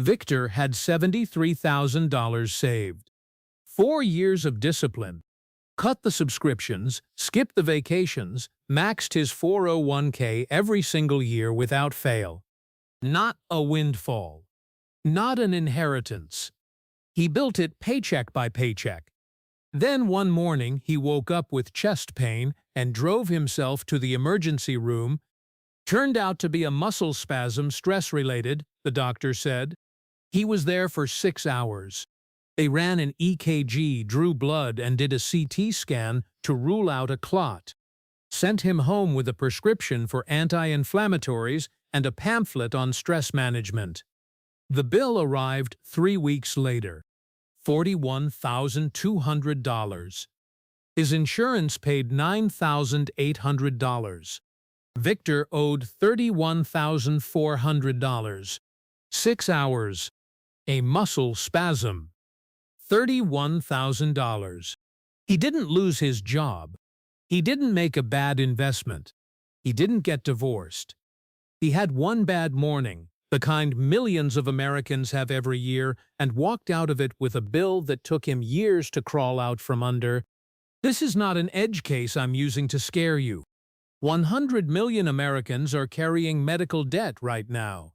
Victor had $73,000 saved. 4 years of discipline. Cut the subscriptions, skipped the vacations, maxed his 401k every single year without fail. Not a windfall. Not an inheritance. He built it paycheck by paycheck. Then one morning he woke up with chest pain and drove himself to the emergency room. Turned out to be a muscle spasm, stress-related, the doctor said. He was there for 6 hours. They ran an EKG, drew blood, and did a CT scan to rule out a clot. Sent him home with a prescription for anti-inflammatories and a pamphlet on stress management. The bill arrived 3 weeks later. $41,200. His insurance paid $9,800. Victor owed $31,400. 6 hours. A muscle spasm. $31,000. He didn't lose his job. He didn't make a bad investment. He didn't get divorced. He had one bad morning, the kind millions of Americans have every year, and walked out of it with a bill that took him years to crawl out from under. This is not an edge case I'm using to scare you. 100 million Americans are carrying medical debt right now.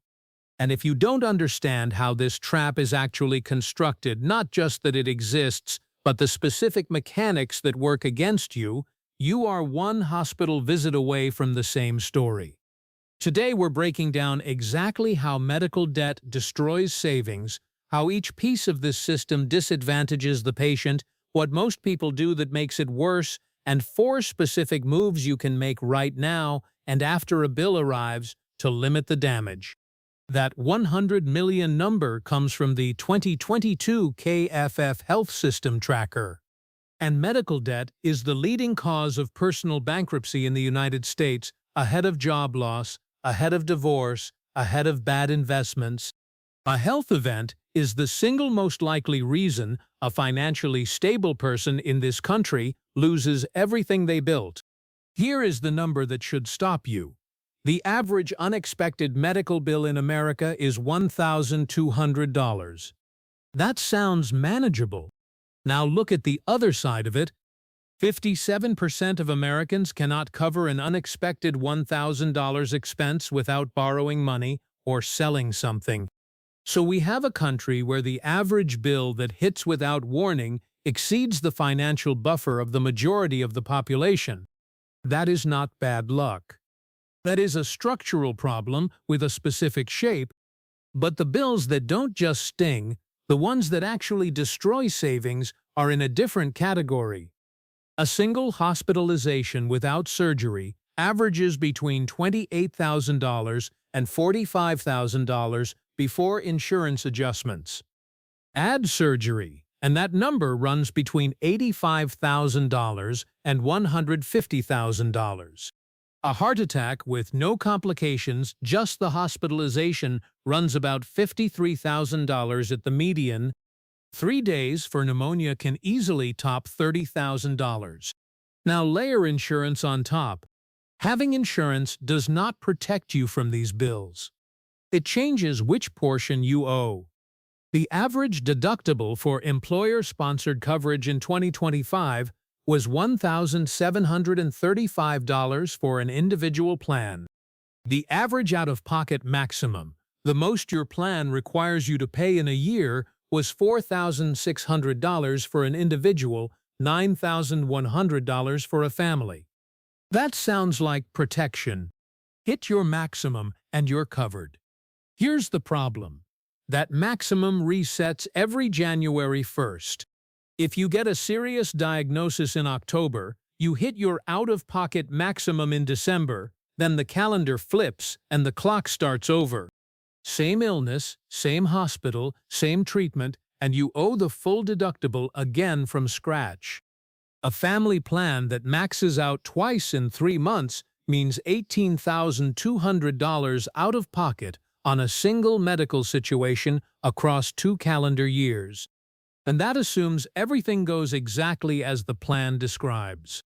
And if you don't understand how this trap is actually constructed, not just that it exists, but the specific mechanics that work against you, you are one hospital visit away from the same story. Today we're breaking down exactly how medical debt destroys savings, how each piece of this system disadvantages the patient, what most people do that makes it worse, and 4 specific moves you can make right now and after a bill arrives to limit the damage. That 100 million number comes from the 2022 KFF Health System Tracker. And medical debt is the leading cause of personal bankruptcy in the United States, ahead of job loss, ahead of divorce, ahead of bad investments. A health event is the single most likely reason a financially stable person in this country loses everything they built. Here is the number that should stop you. The average unexpected medical bill in America is $1,200. That sounds manageable. Now look at the other side of it. 57% of Americans cannot cover an unexpected $1,000 expense without borrowing money or selling something. So we have a country where the average bill that hits without warning exceeds the financial buffer of the majority of the population. That is not bad luck. That is a structural problem with a specific shape, but the bills that don't just sting, the ones that actually destroy savings, are in a different category. A single hospitalization without surgery averages between $28,000 and $45,000 before insurance adjustments. Add surgery, and that number runs between $85,000 and $150,000. A heart attack with no complications, just the hospitalization, runs about $53,000 at the median. 3 days for pneumonia can easily top $30,000. Now layer insurance on top. Having insurance does not protect you from these bills. It changes which portion you owe. The average deductible for employer-sponsored coverage in 2025 was $1,735 for an individual plan. The average out-of-pocket maximum, the most your plan requires you to pay in a year, was $4,600 for an individual, $9,100 for a family. That sounds like protection. Hit your maximum and you're covered. Here's the problem. That maximum resets every January 1st. If you get a serious diagnosis in October, you hit your out-of-pocket maximum in December, then the calendar flips and the clock starts over. Same illness, same hospital, same treatment, and you owe the full deductible again from scratch. A family plan that maxes out twice in 3 months means $18,200 out of pocket on a single medical situation across 2 calendar years. And that assumes everything goes exactly as the plan describes.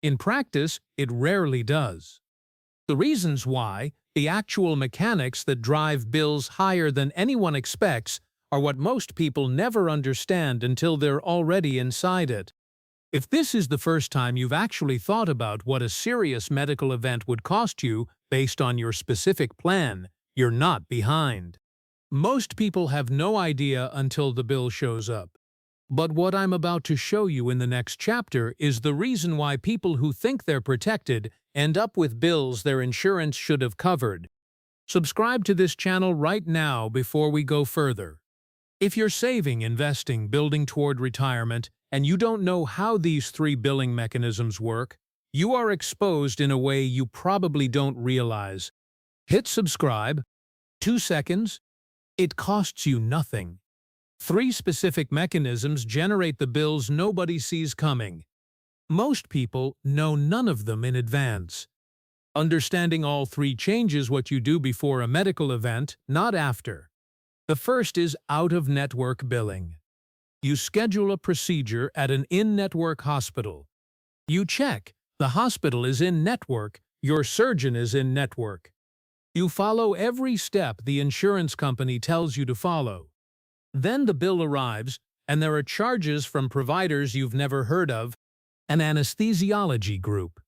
In practice, it rarely does. The reasons why: The actual mechanics that drive bills higher than anyone expects are what most people never understand until they're already inside it. If this is the first time you've actually thought about what a serious medical event would cost you based on your specific plan, you're not behind. Most people have no idea until the bill shows up. But what I'm about to show you in the next chapter is the reason why people who think they're protected end up with bills their insurance should have covered. Subscribe to this channel right now before we go further. If you're saving, investing, building toward retirement, and you don't know how these three billing mechanisms work, you are exposed in a way you probably don't realize. Hit subscribe. 2 seconds. It costs you nothing. 3 specific mechanisms generate the bills nobody sees coming. Most people know none of them in advance. Understanding all three changes what you do before a medical event, not after. The first is out-of-network billing. You schedule a procedure at an in-network hospital. You check. The hospital is in-network, your surgeon is in-network. You follow every step the insurance company tells you to follow. Then the bill arrives, and there are charges from providers you've never heard of, an anesthesiology group,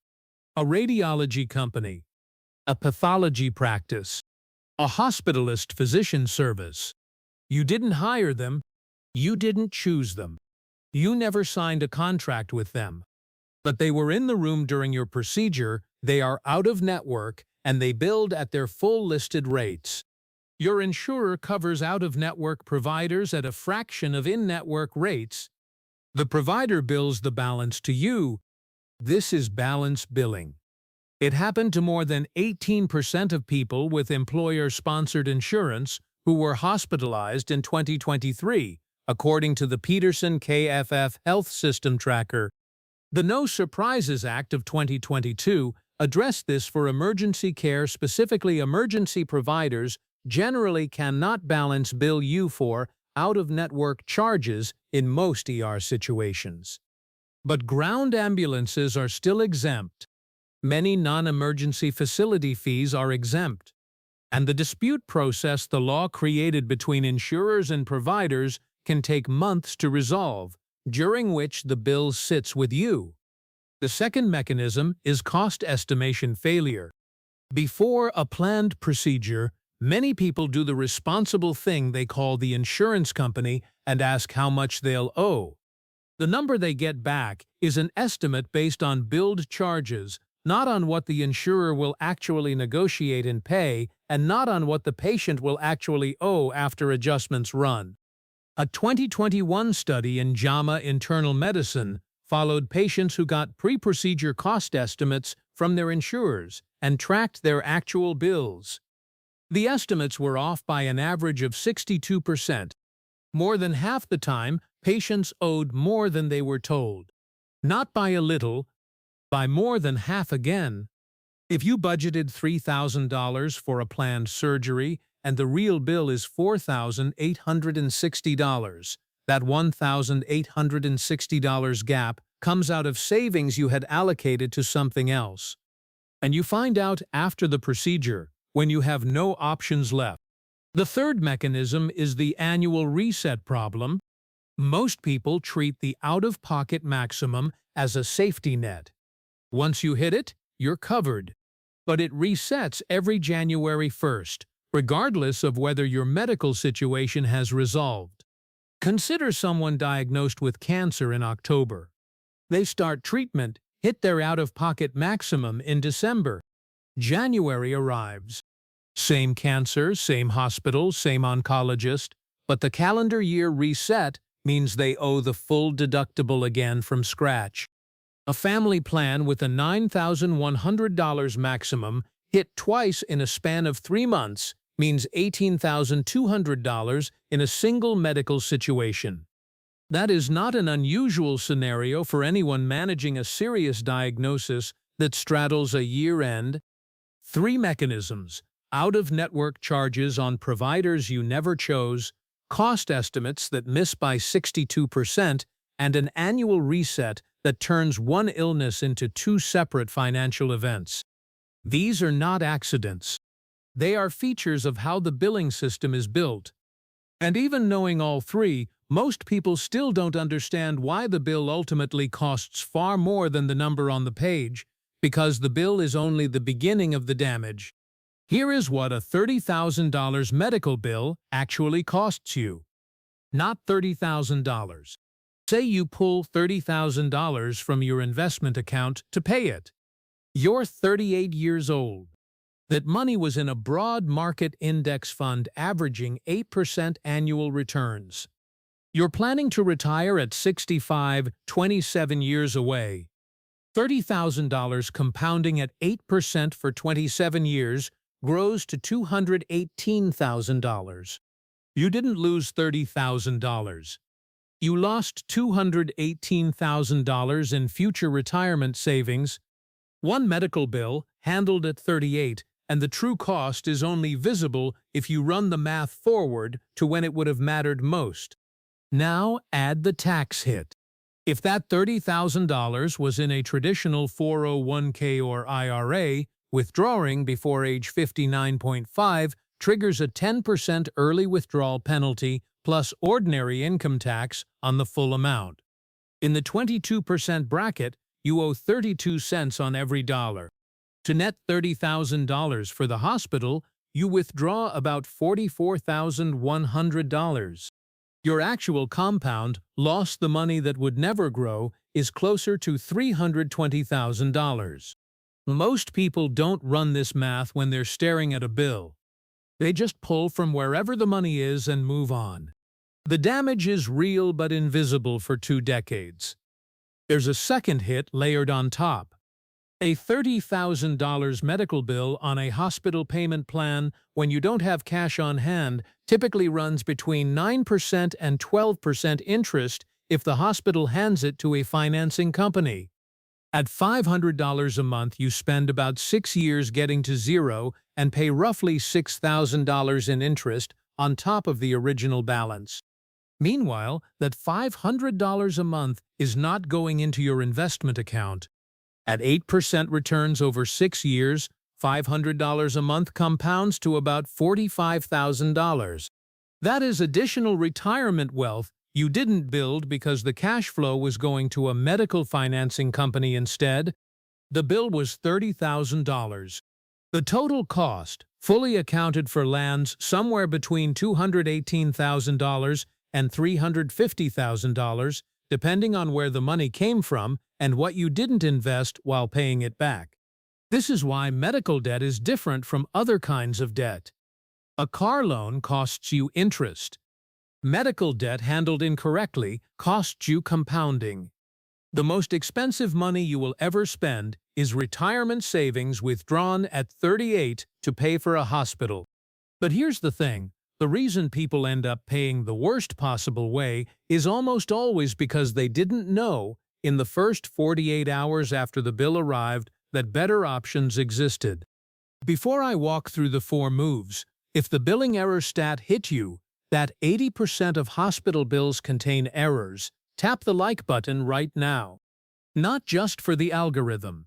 a radiology company, a pathology practice, a hospitalist physician service. You didn't hire them, you didn't choose them. You never signed a contract with them. But they were in the room during your procedure, they are out of network, and they billed at their full listed rates. Your insurer covers out-of-network providers at a fraction of in-network rates. The provider bills the balance to you. This is balance billing. It happened to more than 18% of people with employer-sponsored insurance who were hospitalized in 2023, according to the Peterson KFF Health System Tracker. The No Surprises Act of 2022 addressed this for emergency care, specifically emergency providers generally cannot balance bill you for out-of-network charges in most ER situations. But ground ambulances are still exempt. Many non-emergency facility fees are exempt. And the dispute process the law created between insurers and providers can take months to resolve, during which the bill sits with you. The second mechanism is cost estimation failure. Before a planned procedure, many people do the responsible thing they call the insurance company and ask how much they'll owe. The number they get back is an estimate based on billed charges, not on what the insurer will actually negotiate and pay, and not on what the patient will actually owe after adjustments run. A 2021 study in JAMA Internal Medicine followed patients who got pre-procedure cost estimates from their insurers and tracked their actual bills. The estimates were off by an average of 62%. More than half the time, patients owed more than they were told. Not by a little, by more than half again. If you budgeted $3,000 for a planned surgery and the real bill is $4,860, that $1,860 gap comes out of savings you had allocated to something else. And you find out after the procedure, when you have no options left. The third mechanism is the annual reset problem. Most people treat the out-of-pocket maximum as a safety net. Once you hit it, you're covered. But it resets every January 1st, regardless of whether your medical situation has resolved. Consider someone diagnosed with cancer in October. They start treatment, hit their out-of-pocket maximum in December. January arrives. Same cancer, same hospital, same oncologist, but the calendar year reset means they owe the full deductible again from scratch. A family plan with a $9,100 maximum hit twice in a span of 3 months means $18,200 in a single medical situation. That is not an unusual scenario for anyone managing a serious diagnosis that straddles a year-end. 3 mechanisms: out-of-network charges on providers you never chose, cost estimates that miss by 62%, and an annual reset that turns one illness into 2 separate financial events. These are not accidents. They are features of how the billing system is built. And even knowing all three, most people still don't understand why the bill ultimately costs far more than the number on the page, because the bill is only the beginning of the damage. Here is what a $30,000 medical bill actually costs you. Not $30,000. Say you pull $30,000 from your investment account to pay it. You're 38 years old. That money was in a broad market index fund averaging 8% annual returns. You're planning to retire at 65, 27 years away. $30,000 compounding at 8% for 27 years grows to $218,000. You didn't lose $30,000. You lost $218,000 in future retirement savings. One medical bill, handled at 38, and the true cost is only visible if you run the math forward to when it would have mattered most. Now add the tax hit. If that $30,000 was in a traditional 401k or IRA, withdrawing before age 59.5 triggers a 10% early withdrawal penalty plus ordinary income tax on the full amount. In the 22% bracket, you owe 32 cents on every dollar. To net $30,000 for the hospital, you withdraw about $44,100. Your actual compound, lost the money that would never grow, is closer to $320,000. Most people don't run this math when they're staring at a bill. They just pull from wherever the money is and move on. The damage is real but invisible for 2 decades. There's a second hit layered on top. A $30,000 medical bill on a hospital payment plan when you don't have cash on hand typically runs between 9% and 12% interest if the hospital hands it to a financing company. At $500 a month, you spend about 6 years getting to zero and pay roughly $6,000 in interest on top of the original balance. Meanwhile, that $500 a month is not going into your investment account. At 8% returns over 6 years, $500 a month compounds to about $45,000. That is additional retirement wealth you didn't build because the cash flow was going to a medical financing company instead. The bill was $30,000. The total cost, fully accounted for, lands somewhere between $218,000 and $350,000, depending on where the money came from and what you didn't invest while paying it back. This is why medical debt is different from other kinds of debt. A car loan costs you interest. Medical debt handled incorrectly costs you compounding. The most expensive money you will ever spend is retirement savings withdrawn at 38 to pay for a hospital. But here's the thing. The reason people end up paying the worst possible way is almost always because they didn't know, in the first 48 hours after the bill arrived, that better options existed. Before I walk through the 4 moves, if the billing error stat hit you, that 80% of hospital bills contain errors, tap the like button right now. Not just for the algorithm,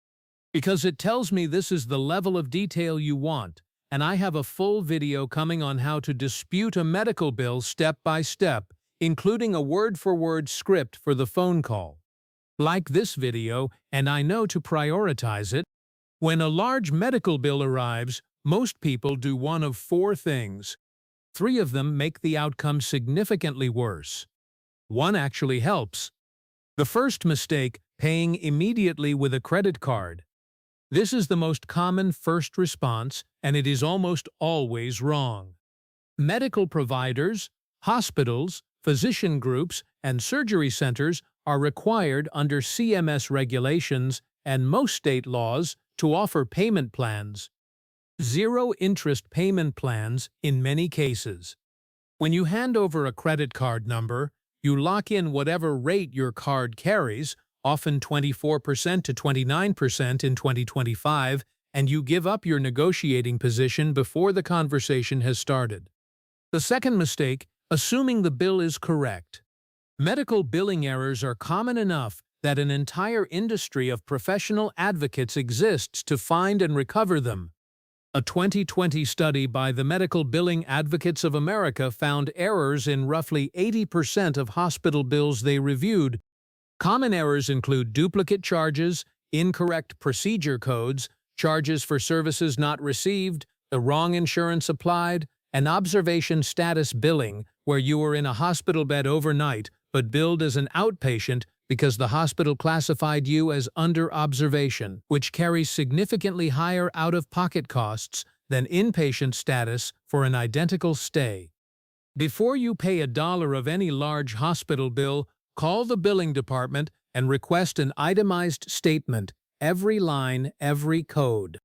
because it tells me this is the level of detail you want, and I have a full video coming on how to dispute a medical bill step by step, including a word-for-word script for the phone call. Like this video, and I know to prioritize it. When a large medical bill arrives, most people do one of 4 things. 3 of them make the outcome significantly worse. 1 actually helps. The first mistake, paying immediately with a credit card. This is the most common first response, and it is almost always wrong. Medical providers, hospitals, physician groups, and surgery centers are required under CMS regulations and most state laws to offer payment plans. Zero-interest payment plans in many cases. When you hand over a credit card number, you lock in whatever rate your card carries, often 24% to 29% in 2025, and you give up your negotiating position before the conversation has started. The second mistake, assuming the bill is correct. Medical billing errors are common enough that an entire industry of professional advocates exists to find and recover them. A 2020 study by the Medical Billing Advocates of America found errors in roughly 80% of hospital bills they reviewed. Common errors include duplicate charges, incorrect procedure codes, charges for services not received, the wrong insurance applied, and observation status billing, where you were in a hospital bed overnight but billed as an outpatient because the hospital classified you as under observation, which carries significantly higher out-of-pocket costs than inpatient status for an identical stay. Before you pay $1 of any large hospital bill, call the billing department and request an itemized statement, every line, every code.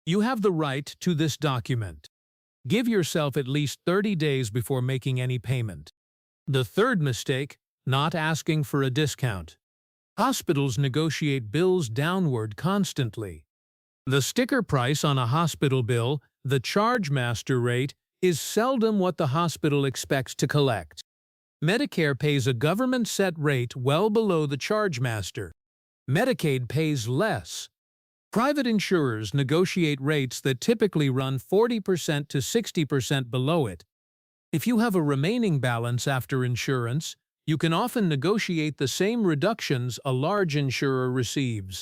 You have the right to this document. Give yourself at least 30 days before making any payment. The third mistake, not asking for a discount. Hospitals negotiate bills downward constantly. The sticker price on a hospital bill, the charge master rate, is seldom what the hospital expects to collect. Medicare pays a government-set rate well below the charge master. Medicaid pays less. Private insurers negotiate rates that typically run 40% to 60% below it. If you have a remaining balance after insurance, you can often negotiate the same reductions a large insurer receives.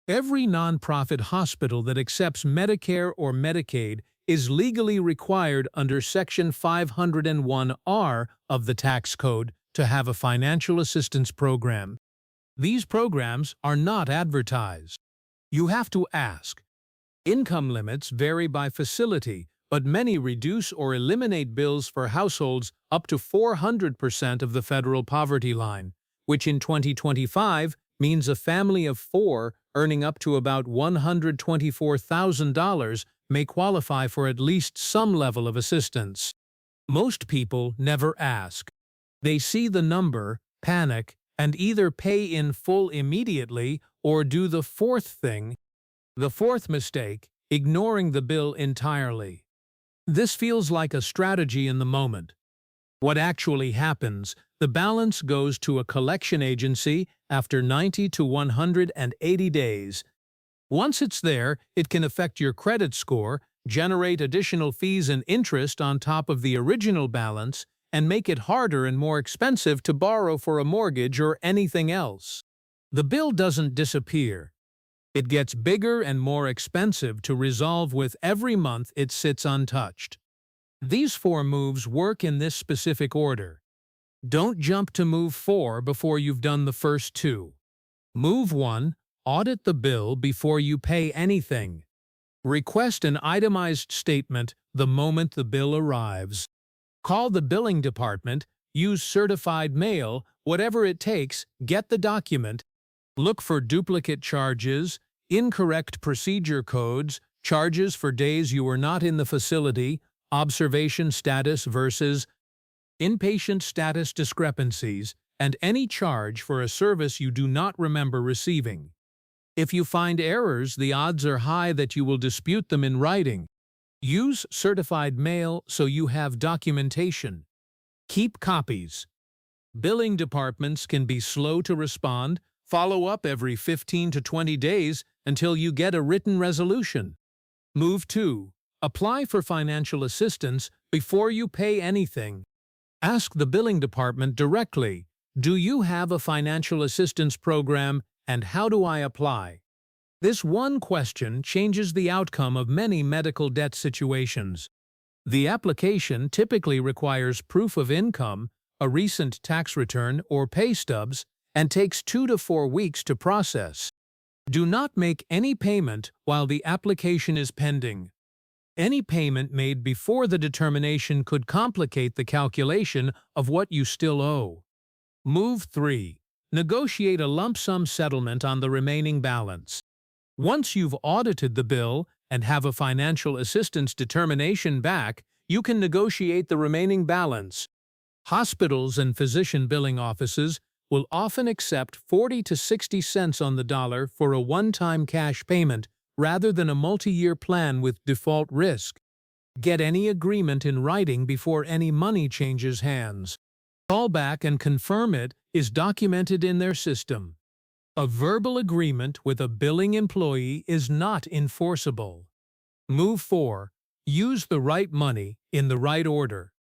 Every nonprofit hospital that accepts Medicare or Medicaid is legally required under Section 501R of the tax code to have a financial assistance program. These programs are not advertised. You have to ask. Income limits vary by facility, but many reduce or eliminate bills for households up to 400% of the federal poverty line, which in 2025 means a family of 4 earning up to about $124,000 may qualify for at least some level of assistance. Most people never ask. They see the number, panic, and either pay in full immediately or do the fourth thing. The fourth mistake, ignoring the bill entirely. This feels like a strategy in the moment. What actually happens, the balance goes to a collection agency after 90 to 180 days. Once it's there, it can affect your credit score, generate additional fees and interest on top of the original balance, and make it harder and more expensive to borrow for a mortgage or anything else. The bill doesn't disappear. It gets bigger and more expensive to resolve with every month it sits untouched. These 4 moves work in this specific order. Don't jump to move 4 before you've done the first 2. Move 1. Audit the bill before you pay anything. Request an itemized statement the moment the bill arrives. Call the billing department, use certified mail, whatever it takes, get the document. Look for duplicate charges, incorrect procedure codes, charges for days you were not in the facility, observation status versus inpatient status discrepancies, and any charge for a service you do not remember receiving. If you find errors, the odds are high that you will dispute them in writing. Use certified mail so you have documentation. Keep copies. Billing departments can be slow to respond. Follow up every 15 to 20 days until you get a written resolution. Move 2. Apply for financial assistance before you pay anything. Ask the billing department directly, do you have a financial assistance program and how do I apply? This one question changes the outcome of many medical debt situations. The application typically requires proof of income, a recent tax return or pay stubs, and takes 2 to 4 weeks to process. Do not make any payment while the application is pending. Any payment made before the determination could complicate the calculation of what you still owe. Move 3. Negotiate a lump sum settlement on the remaining balance. Once you've audited the bill and have a financial assistance determination back, you can negotiate the remaining balance. Hospitals and physician billing offices will often accept 40 to 60 cents on the dollar for a one-time cash payment rather than a multi-year plan with default risk. Get any agreement in writing before any money changes hands. Call back and confirm it is documented in their system. A verbal agreement with a billing employee is not enforceable. Move 4. Use the right money in the right order.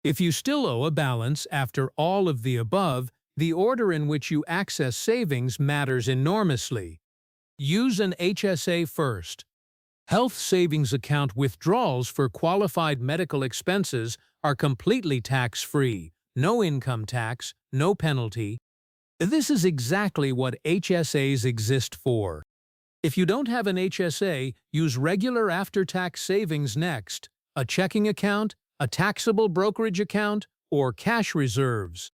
If you still owe a balance after all of the above, the order in which you access savings matters enormously. Use an HSA first. Health savings account withdrawals for qualified medical expenses are completely tax-free, no income tax, no penalty. This is exactly what HSAs exist for. If you don't have an HSA, use regular after-tax savings next, a checking account, a taxable brokerage account, or cash reserves.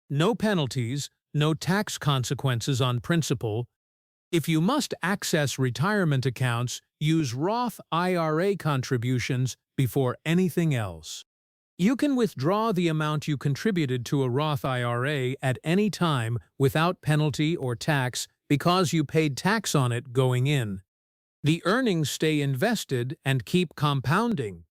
No penalties, no tax consequences on principal. If you must access retirement accounts, use Roth IRA contributions before anything else. You can withdraw the amount you contributed to a Roth IRA at any time without penalty or tax because you paid tax on it going in. The earnings stay invested and keep compounding.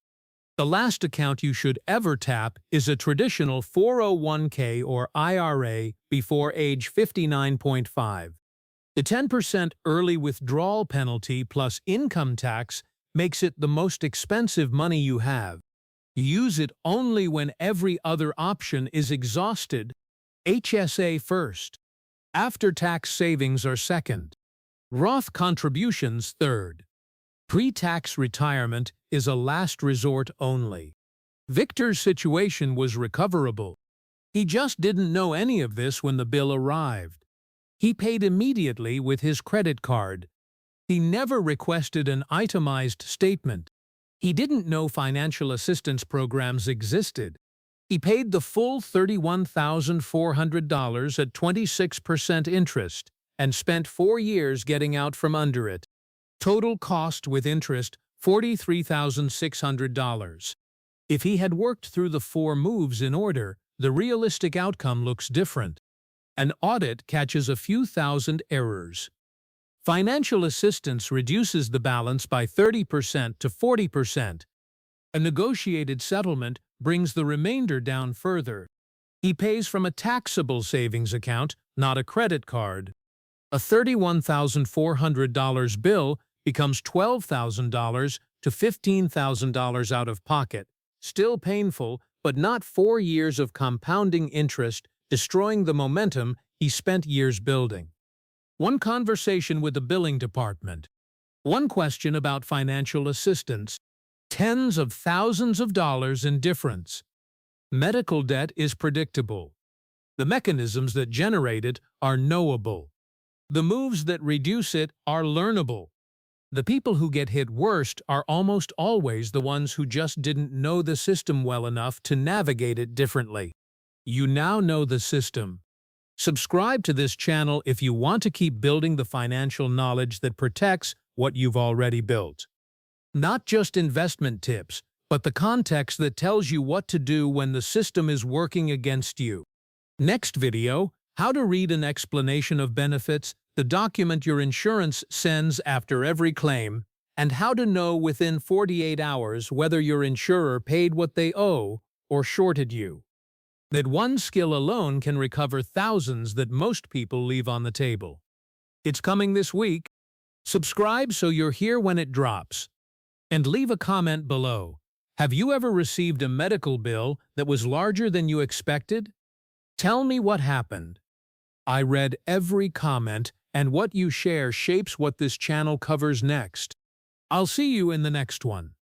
The last account you should ever tap is a traditional 401k or IRA before age 59.5. The 10% early withdrawal penalty plus income tax makes it the most expensive money you have. Use it only when every other option is exhausted. HSA first. After-tax savings are second. Roth contributions third. Pre-tax retirement is a last resort only. Victor's situation was recoverable. He just didn't know any of this when the bill arrived. He paid immediately with his credit card. He never requested an itemized statement. He didn't know financial assistance programs existed. He paid the full $31,400 at 26% interest and spent 4 years getting out from under it. Total cost with interest, $43,600. If he had worked through the 4 moves in order, the realistic outcome looks different. An audit catches a few thousand errors. Financial assistance reduces the balance by 30% to 40%. A negotiated settlement brings the remainder down further. He pays from a taxable savings account, not a credit card. A $31,400 bill becomes $12,000 to $15,000 out of pocket. Still painful, but not 4 years of compounding interest destroying the momentum he spent years building. One conversation with the billing department. One question about financial assistance. Tens of thousands of dollars in difference. Medical debt is predictable. The mechanisms that generate it are knowable. The moves that reduce it are learnable. The people who get hit worst are almost always the ones who just didn't know the system well enough to navigate it differently. You now know the system. Subscribe to this channel if you want to keep building the financial knowledge that protects what you've already built. Not just investment tips, but the context that tells you what to do when the system is working against you. Next video, how to read an explanation of benefits, the document your insurance sends after every claim, and how to know within 48 hours whether your insurer paid what they owe or shorted you. That one skill alone can recover thousands that most people leave on the table. It's coming this week. Subscribe so you're here when it drops. And leave a comment below. Have you ever received a medical bill that was larger than you expected? Tell me what happened. I read every comment, and what you share shapes what this channel covers next. I'll see you in the next one.